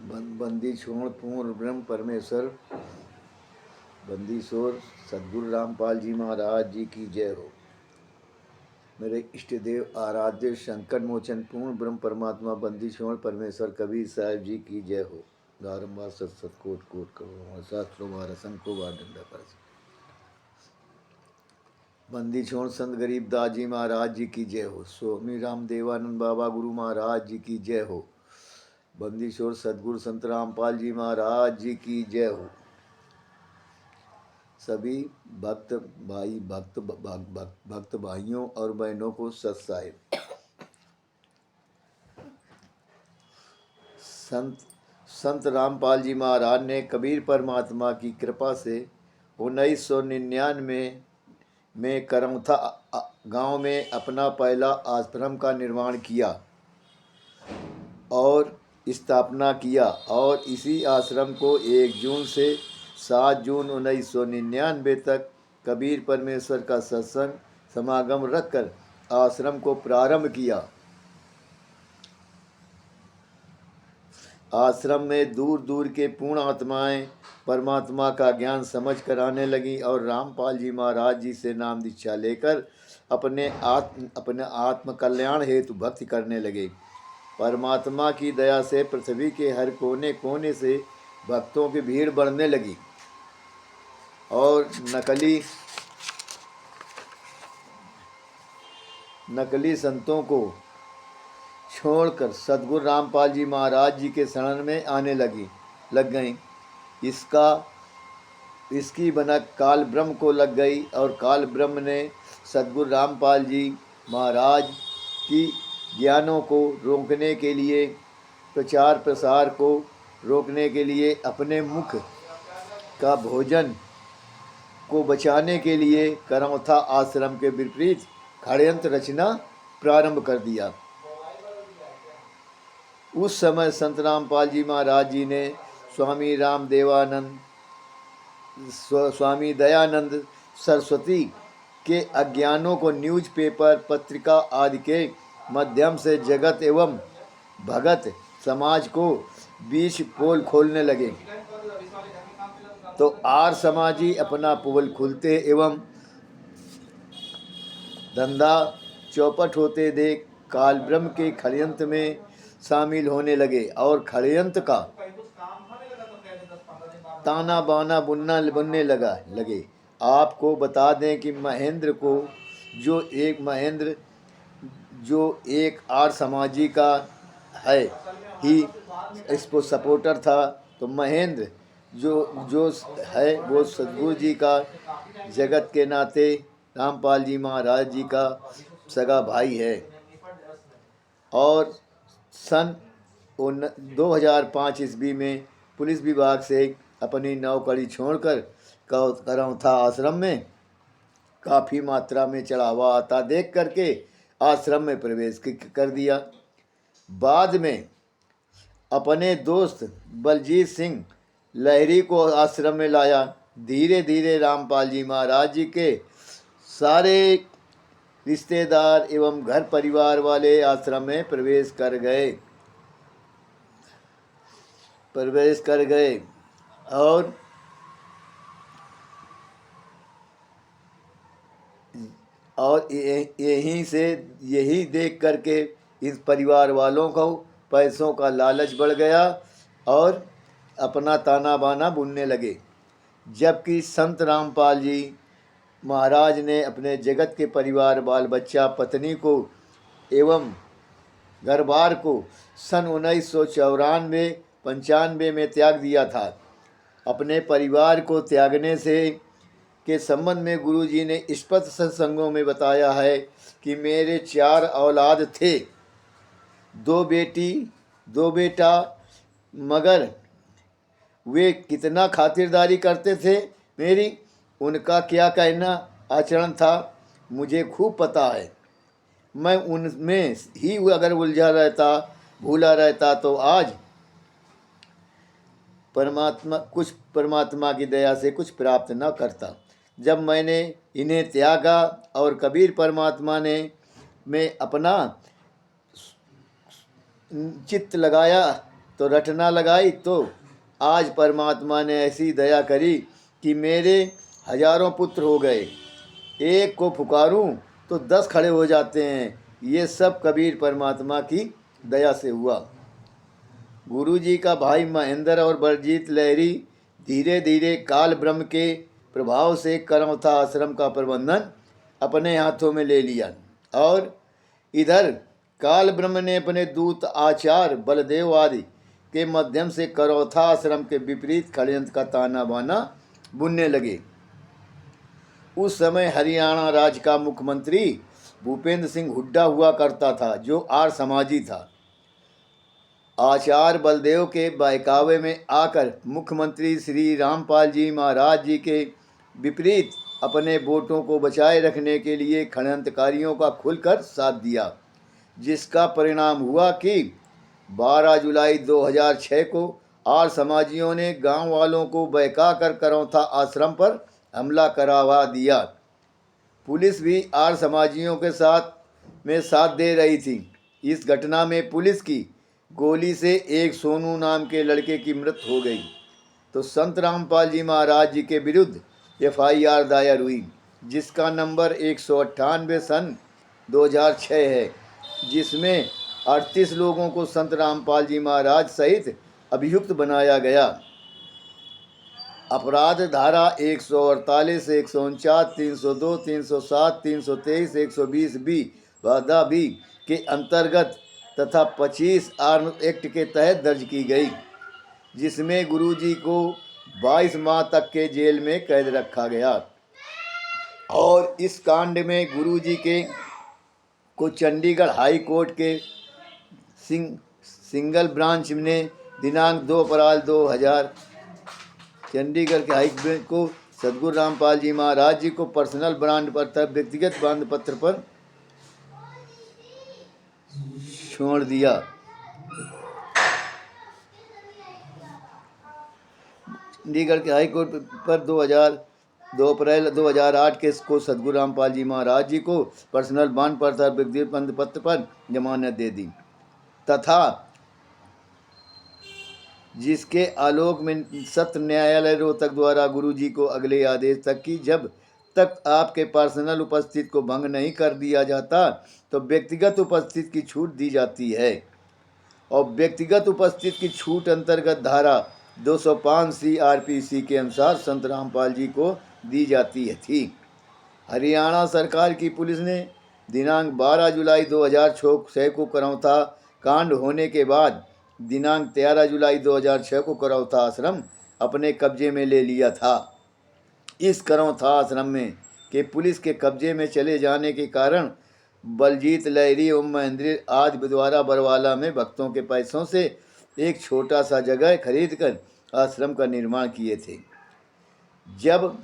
बंदी छोड़ पूर्ण ब्रह्म परमेश्वर बंदी छोड़ सदगुरु रामपाल जी महाराज जी की जय हो। मेरे इष्ट देव आराध्य संकट मोचन पूर्ण ब्रह्म परमात्मा बंदी छोड़ परमेश्वर कबीर साहब जी की जय हो। बारम्बार सत सत कोट कोट करो शास्त्रों बार असंख्यो बार डंडा पर बंदी छोड़ संत गरीब दास जी महाराज जी की जय हो। स्वामी राम देवानंद बाबा गुरु महाराज जी की जय हो। बंदी छोड़ सदगुरु संत रामपाल जी महाराज जी की जय हो। सभी भक्त भाई भक्त भाइयों और बहनों को सत साहिब। संत रामपाल जी महाराज ने कबीर परमात्मा की कृपा से 1999 में करमथा गांव में अपना पहला आश्रम का निर्माण किया और स्थापना किया और इसी आश्रम को 1 जून से 7 जून 1999 तक कबीर परमेश्वर का सत्संग समागम रखकर आश्रम को प्रारंभ किया। आश्रम में दूर दूर के पूर्ण आत्माएं परमात्मा का ज्ञान समझ कर आने लगी और रामपाल जी महाराज जी से नाम दीक्षा लेकर अपने आत्म कल्याण हेतु भक्ति करने लगे। परमात्मा की दया से पृथ्वी के हर कोने कोने से भक्तों की भीड़ बढ़ने लगी और नकली संतों को छोड़कर सदगुरु रामपाल जी महाराज जी के शरण में आने लग गई। इसकी भनक काल ब्रह्म को लग गई और काल ब्रह्म ने सदगुरु रामपाल जी महाराज की ज्ञानों को रोकने के लिए, प्रचार प्रसार को रोकने के लिए, अपने मुख का भोजन को बचाने के लिए करमथा आश्रम के विपरीत षड्यंत्र रचना प्रारंभ कर दिया। उस समय संत रामपाल जी महाराज जी ने स्वामी स्वामी दयानंद सरस्वती के अज्ञानों को न्यूज़पेपर, पत्रिका आदि के माध्यम से जगत एवं भगत समाज को बीच पोल खोलने लगे तो आर्य समाजी अपना पोल खुलते एवं धंधा चौपट होते देख काल ब्रह्म के षड्यंत्र में शामिल होने लगे और षड्यंत्र का ताना बाना बुनने लगे। आपको बता दें कि महेंद्र को जो एक आर्य समाजी का है ही इसको सपोर्टर था, तो महेंद्र जो है वो सदगुरु जी का जगत के नाते रामपाल जी महाराज जी का सगा भाई है। और सन 2005 ईस्वी में पुलिस विभाग से अपनी नौकरी छोड़कर करमथा आश्रम में काफ़ी मात्रा में चढ़ावा आता देख करके आश्रम में प्रवेश कर दिया। बाद में अपने दोस्त बलजीत सिंह लहरी को आश्रम में लाया। धीरे धीरे रामपाल जी महाराज जी के सारे रिश्तेदार एवं घर परिवार वाले आश्रम में प्रवेश कर गए और यही देख करके इस परिवार वालों को पैसों का लालच बढ़ गया और अपना ताना बाना बुनने लगे। जबकि संत रामपाल जी महाराज ने अपने जगत के परिवार, बाल बच्चा, पत्नी को एवं घर बार को सन 1994-95 में त्याग दिया था। अपने परिवार को त्यागने के संबंध में गुरुजी ने स्पष्ट सत्संगों में बताया है कि मेरे 4 औलाद थे, 2 बेटी 2 बेटा, मगर वे कितना खातिरदारी करते थे मेरी, उनका क्या कहना आचरण था मुझे खूब पता है। मैं उनमें ही अगर भूला रहता तो आज परमात्मा की दया से कुछ प्राप्त न करता। जब मैंने इन्हें त्यागा और कबीर परमात्मा में अपना चित्त लगाया तो रटना लगाई, तो आज परमात्मा ने ऐसी दया करी कि मेरे हजारों पुत्र हो गए। एक को पुकारूं तो 10 खड़े हो जाते हैं। ये सब कबीर परमात्मा की दया से हुआ। गुरु जी का भाई महेंद्र और बलजीत लहरी धीरे धीरे काल ब्रह्म के प्रभाव से करमथा आश्रम का प्रबंधन अपने हाथों में ले लिया, और इधर काल ब्रह्म ने अपने दूत आचार्य बलदेव आदि के माध्यम से करौथा आश्रम के विपरीत षड्यंत्र का ताना बाना बुनने लगे। उस समय हरियाणा राज्य का मुख्यमंत्री भूपेंद्र सिंह हुड्डा हुआ करता था, जो आर्य समाजी था। आचार्य बलदेव के बहकावे में आकर मुख्यमंत्री श्री रामपाल जी महाराज जी के विपरीत अपने वोटों को बचाए रखने के लिए षड्यंत्रकारियों का खुलकर साथ दिया, जिसका परिणाम हुआ कि 12 जुलाई 2006 को आर्य समाजियों ने गांव वालों को बहका कर करौथा आश्रम पर हमला करवा दिया। पुलिस भी आर्य समाजियों के साथ दे रही थी। इस घटना में पुलिस की गोली से एक सोनू नाम के लड़के की मृत्यु हो गई। तो संत रामपाल जी महाराज जी के विरुद्ध FIR दायर हुई, जिसका नंबर 198 सन 2006 है, जिसमें 38 लोगों को संत रामपाल जी महाराज सहित अभियुक्त बनाया गया। अपराध धारा 148, 149, 302, 307, 323, 120 बी वादा बी के अंतर्गत तथा 25 आर्म एक्ट के तहत दर्ज की गई, जिसमें गुरुजी को 22 माह तक के जेल में कैद रखा गया। और इस कांड में गुरुजी को चंडीगढ़ हाई कोर्ट के सिंगल ब्रांच ने दिनांक 2 अप्रैल 2000 चंडीगढ़ के हाई कोर्ट को सदगुरु रामपाल जी महाराज जी को पर्सनल ब्रांड पत्र व्यक्तिगत बंद पत्र पर छोड़ दिया। चंडीगढ़ के हाई कोर्ट पर 2 अप्रैल 2008 के को सदगुरु रामपाल जी महाराज जी को पर्सनल बॉन्ड पर व्यक्तिगत बंद पत्र पर जमानत दे दी, तथा जिसके आलोक में सत्र न्यायालय रोहतक द्वारा गुरुजी को अगले आदेश तक की जब तक आपके पर्सनल उपस्थित को भंग नहीं कर दिया जाता, तो व्यक्तिगत उपस्थित की छूट दी जाती है। और व्यक्तिगत उपस्थित की छूट अंतर्गत धारा 205 CRPC के अनुसार संत रामपाल जी को दी जाती थी। हरियाणा सरकार की पुलिस ने दिनांक 12 जुलाई 2006 को करौथा कांड होने के बाद दिनांक 13 जुलाई 2006 को करौथा आश्रम अपने कब्जे में ले लिया था। इस करौथा आश्रम में के पुलिस के कब्जे में चले जाने के कारण बलजीत लहरी और महेंद्र आदि द्वारा बरवाला में भक्तों के पैसों से एक छोटा सा जगह खरीदकर आश्रम का निर्माण किए थे। जब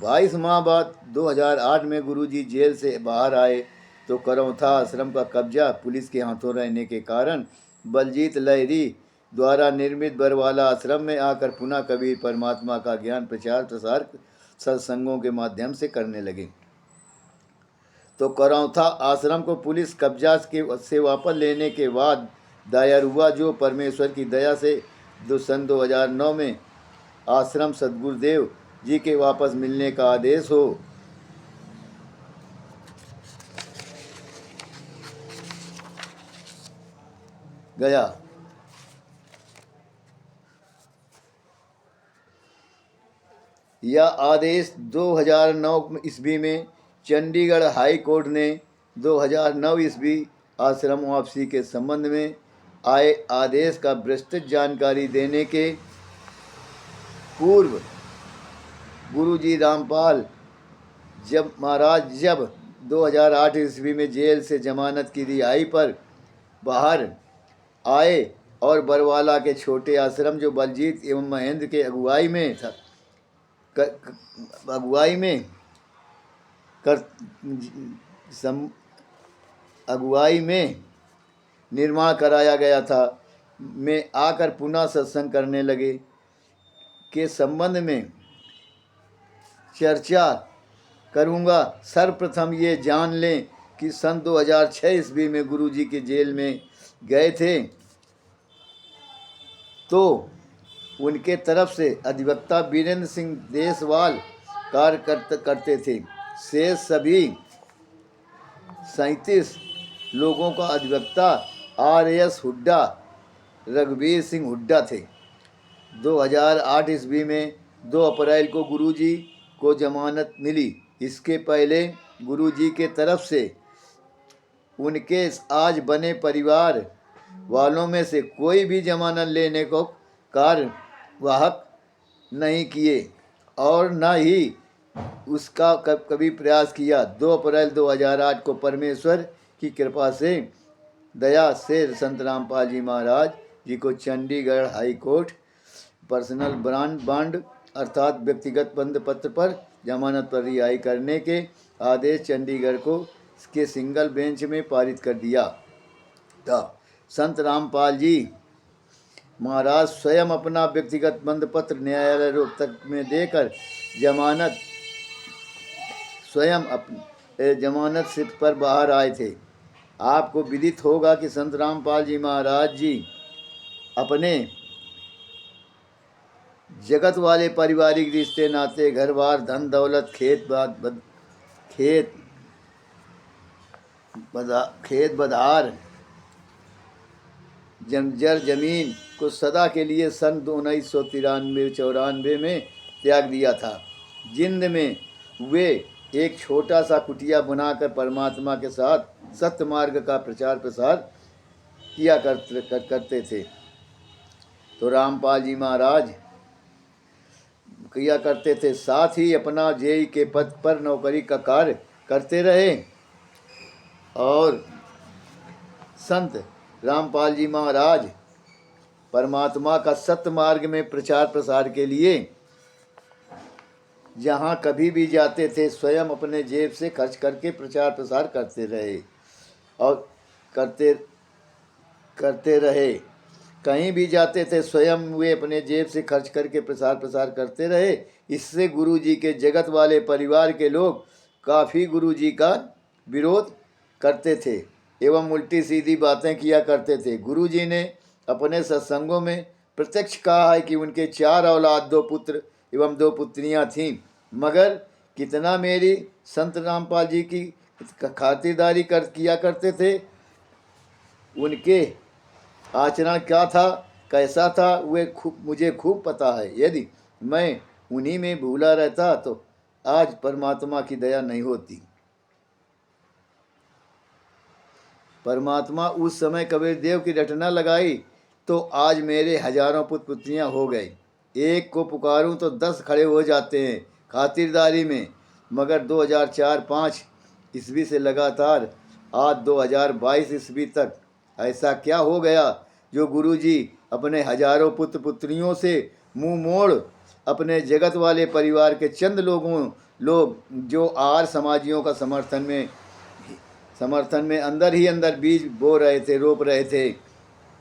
22 माह बाद 2008 में गुरुजी जेल से बाहर आए, तो करौथा आश्रम का कब्जा पुलिस के हाथों रहने के कारण बलजीत लहरी द्वारा निर्मित बरवाला आश्रम में आकर पुनः कबीर परमात्मा का ज्ञान प्रचार प्रसार सत्संगों के माध्यम से करने लगे। तो करौथा आश्रम को पुलिस कब्जा से वापस लेने के बाद दायर हुआ, जो परमेश्वर की दया से सन 2009 में आश्रम सदगुरुदेव जी के वापस मिलने का आदेश हो गया। यह आदेश 2009 ईस्वी में चंडीगढ़ हाई कोर्ट ने 2009 ईस्वी आश्रम वापसी के संबंध में आए आदेश का विस्तृत जानकारी देने के पूर्व गुरुजी रामपाल जब 2008 ईस्वी में जेल से जमानत की रिहाई पर बाहर आए और बरवाला के छोटे आश्रम जो बलजीत एवं महेंद्र के अगुवाई में निर्माण कराया गया था, में आकर पुनः सत्संग करने लगे के संबंध में चर्चा करूंगा। सर्वप्रथम ये जान लें कि सन 2006 ईस्वी में गुरुजी के जेल में गए थे तो उनके तरफ से अधिवक्ता वीरेंद्र सिंह देसवाल कार्य करते थे। शेष सभी 37 लोगों का अधिवक्ता RS हुड्डा रघुवीर सिंह हुड्डा थे। 2008 ईस्वी में 2 अप्रैल को गुरुजी को जमानत मिली। इसके पहले गुरुजी के तरफ से उनके आज बने परिवार वालों में से कोई भी जमानत लेने को कार्यवाहक नहीं किए और न ही उसका कभी प्रयास किया। 2 अप्रैल 2008 को परमेश्वर की कृपा से दया से संत रामपाल जी महाराज जी को Chandigarh high court personal bond अर्थात व्यक्तिगत बंद पत्र पर जमानत पर रिहाई करने के आदेश चंडीगढ़ को के सिंगल बेंच में पारित कर दिया था। संत रामपाल जी महाराज स्वयं अपना व्यक्तिगत बंद पत्र न्यायालय रोहतक में देकर जमानत सिर्फ पर बाहर आए थे। आपको विदित होगा कि संत रामपाल जी महाराज जी अपने जगत वाले पारिवारिक रिश्ते नाते घर बार धन दौलत खेत बधार जर्जर जमीन को सदा के लिए सन 1993-94 में त्याग दिया था। जिंद में वे एक छोटा सा कुटिया बनाकर परमात्मा के साथ सत्य मार्ग का प्रचार प्रसार किया करते थे। तो रामपाल जी महाराज किया करते थे, साथ ही अपना जेई के पद पर नौकरी का कार्य करते रहे और संत रामपाल जी महाराज परमात्मा का सत्य मार्ग में प्रचार प्रसार के लिए जहाँ कभी भी जाते थे स्वयं अपने जेब से खर्च करके प्रचार प्रसार करते रहे और करते रहे। कहीं भी जाते थे स्वयं वे अपने जेब से खर्च करके प्रसार प्रसार करते रहे। इससे गुरुजी के जगत वाले परिवार के लोग काफ़ी गुरुजी का विरोध करते थे एवं उल्टी सीधी बातें किया करते थे। गुरुजी ने अपने सत्संगों में प्रत्यक्ष कहा है कि उनके 4 औलाद 2 पुत्र एवं 2 पुत्रियां थीं, मगर कितना मेरी संत रामपाल जी की खातिरदारी किया करते थे, उनके आचरण क्या था कैसा था वे मुझे खूब पता है। यदि मैं उन्हीं में भूला रहता तो आज परमात्मा की दया नहीं होती। परमात्मा उस समय कबीर देव की रटना लगाई तो आज मेरे हजारों पुत्र पुत्रियां हो गए। एक को पुकारूं तो 10 खड़े हो जाते हैं खातिरदारी में, मगर 2004-05 ईस्वी से लगातार आज 2022 ईस्वी तक ऐसा क्या हो गया जो गुरुजी अपने हजारों पुत्र पुत्रियों से मुंह मोड़ अपने जगत वाले परिवार के चंद लोग जो आर समाजियों का समर्थन में अंदर ही अंदर बीज बो रहे थे, रोप रहे थे,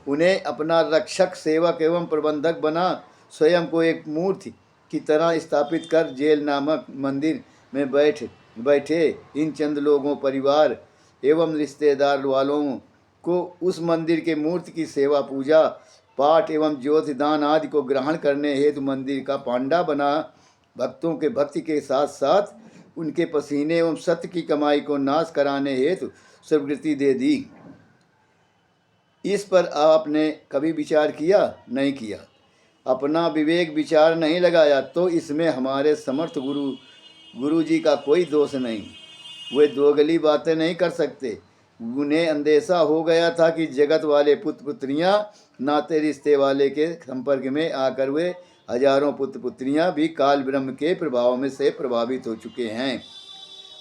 उन्हें अपना रक्षक सेवक एवं प्रबंधक बना स्वयं को एक मूर्ति की तरह स्थापित कर जेल नामक मंदिर में बैठे इन चंद लोगों परिवार एवं रिश्तेदार वालों को उस मंदिर के मूर्ति की सेवा पूजा पाठ एवं ज्योति दान आदि को ग्रहण करने हेतु मंदिर का पांडा बना भक्तों के भक्ति के साथ साथ उनके पसीने एवं सत्य की कमाई को नाश कराने हेतु स्वीकृति दे दी। इस पर आपने कभी विचार किया? नहीं किया। अपना विवेक विचार नहीं लगाया तो इसमें हमारे समर्थ गुरु जी का कोई दोष नहीं। वे दोगली बातें नहीं कर सकते। उन्हें अंदेशा हो गया था कि जगत वाले पुत्र पुत्रियां नाते रिश्ते वाले के संपर्क में आकर वे हजारों पुत्र पुत्रियां भी काल ब्रह्म के प्रभाव में से प्रभावित हो चुके हैं।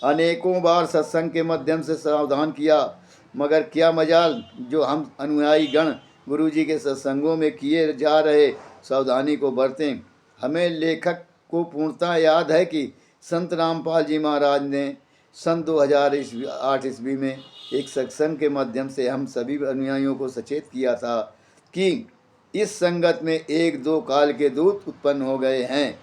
अनेकों बार सत्संग के माध्यम से सावधान किया, मगर क्या मजाल जो हम अनुयायी गण गुरु जी के सत्संगों में किए जा रहे सावधानी को बरतें। हमें लेखक को पूर्णतः याद है कि संत रामपाल जी महाराज ने सन 2008 ईस्वी में एक सत्संग के माध्यम से हम सभी अनुयायियों को सचेत किया था कि इस संगत में 1-2 काल के दूत उत्पन्न हो गए हैं।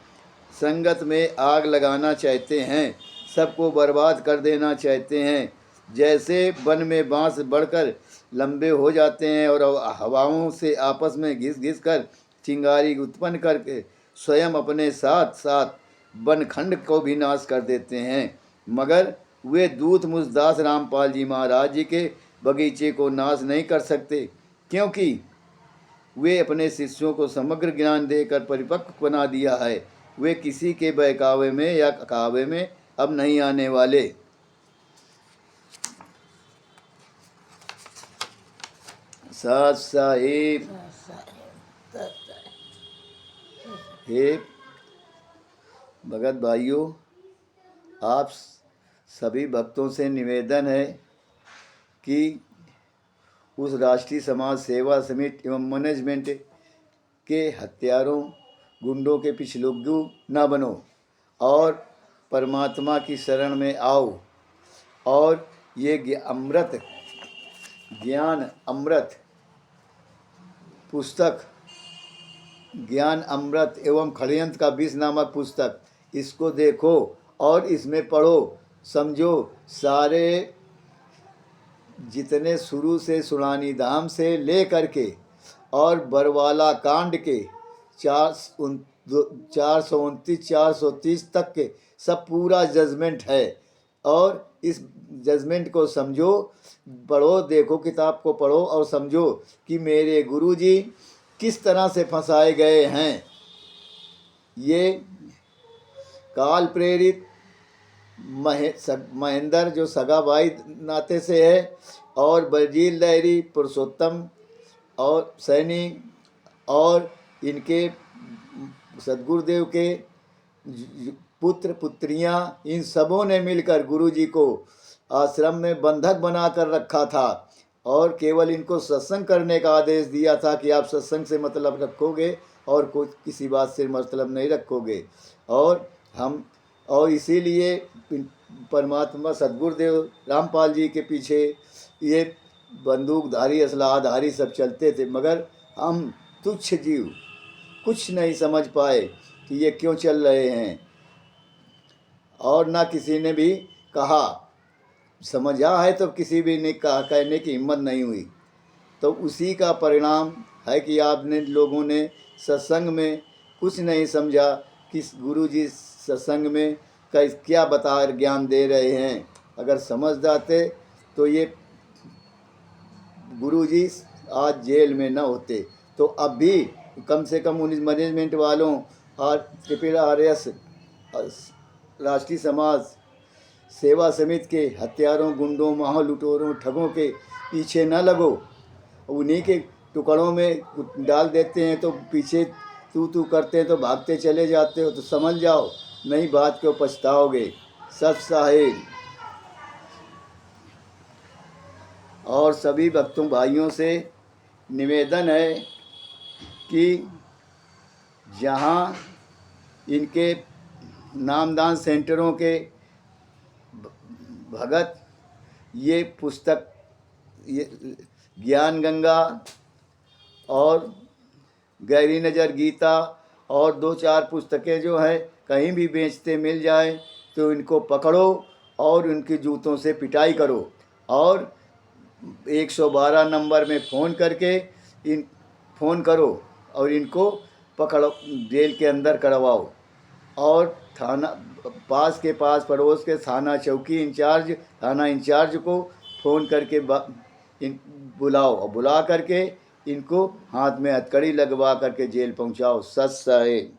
संगत में आग लगाना चाहते हैं, सबको बर्बाद कर देना चाहते हैं। जैसे वन में बांस बढ़कर लंबे हो जाते हैं और हवाओं से आपस में घिस कर चिंगारी उत्पन्न करके स्वयं अपने साथ साथ बनखंड को भी नाश कर देते हैं, मगर वे दूत मुझदास रामपाल जी महाराज जी के बगीचे को नाश नहीं कर सकते, क्योंकि वे अपने शिष्यों को समग्र ज्ञान देकर परिपक्व बना दिया है। वे किसी के बहकावे में या कावे में अब नहीं आने वाले। सत साहिब। हे भगत भाइयों, आप सभी भक्तों से निवेदन है कि उस राष्ट्रीय समाज सेवा समिति एवं मैनेजमेंट के हत्यारों गुंडों के पिछलग्गू न बनो और परमात्मा की शरण में आओ और ये ज्ञान अमृत पुस्तक, ज्ञान अमृत एवं षड्यंत्र का विष नामक पुस्तक, इसको देखो और इसमें पढ़ो, समझो। सारे जितने शुरू से सुनानी धाम से ले करके और बरवाला कांड के 429 430 तक के सब पूरा जजमेंट है, और इस जजमेंट को समझो, पढ़ो, देखो, किताब को पढ़ो और समझो कि मेरे गुरुजी किस तरह से फंसाए गए हैं। ये काल प्रेरित महेंद्र जो सगा भाई नाते से है, और बजील लहरी, पुरुषोत्तम और सैनी और इनके सदगुरुदेव के पुत्र पुत्रियां, इन सबों ने मिलकर गुरुजी को आश्रम में बंधक बनाकर रखा था और केवल इनको सत्संग करने का आदेश दिया था कि आप सत्संग से मतलब रखोगे और कोई किसी बात से मतलब नहीं रखोगे। और इसीलिए परमात्मा सदगुरुदेव रामपाल जी के पीछे ये बंदूकधारी असलाधारी सब चलते थे, मगर हम तुच्छ जीव कुछ नहीं समझ पाए कि ये क्यों चल रहे हैं, और ना किसी ने भी कहा, समझा है तो किसी भी ने कहा, कहने की हिम्मत नहीं हुई। तो उसी का परिणाम है कि आपने लोगों ने सत्संग में कुछ नहीं समझा कि गुरुजी सत्संग में क्या बता ज्ञान दे रहे हैं। अगर समझ जाते तो ये गुरुजी आज जेल में न होते। तो अब भी कम से कम उन मैनेजमेंट वालों और RRS राष्ट्रीय समाज सेवा समिति के हत्यारों, गुंडों, महालुटोरों, ठगों के पीछे न लगो। उन्हीं के टुकड़ों में डाल देते हैं तो पीछे तू करते हैं तो भागते चले जाते हो। तो समझ जाओ, नहीं बात को पछताओगे। सत साहिब। और सभी भक्तों भाइयों से निवेदन है कि जहाँ इनके नामदान सेंटरों के भगत ये पुस्तक, ये ज्ञान गंगा और गहरी नज़र गीता और 2-4 पुस्तकें जो है कहीं भी बेचते मिल जाए तो इनको पकड़ो और उनके जूतों से पिटाई करो, और 112 नंबर में फ़ोन करके फ़ोन करो और इनको पकड़ो, जेल के अंदर करवाओ। और थाना पास पड़ोस के थाना चौकी इंचार्ज, थाना इंचार्ज को फ़ोन करके बुलाओ, और बुला करके इनको हाथ में हथकड़ी लगवा करके जेल पहुंचाओ। सत साहिब।